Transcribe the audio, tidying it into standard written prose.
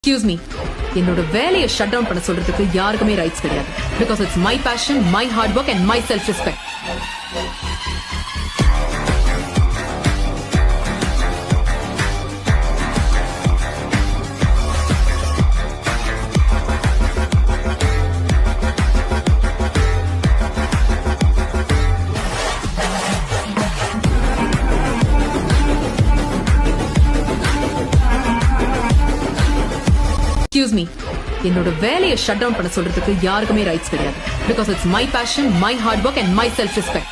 Excuse me, என்னோட வேலையை shut down பண்ண சொல்றதுக்கு யாருக்குமே ரைட்ஸ் கிடையாது. Because it's my passion, my hard work and my self respect. Excuse me, என்னோட வேலையை ஷட் டவுன் பண்ண சொல்றதுக்கு யாருக்குமே ரைட்ஸ் கிடையாது. Because it's my passion, my hard work and my self respect.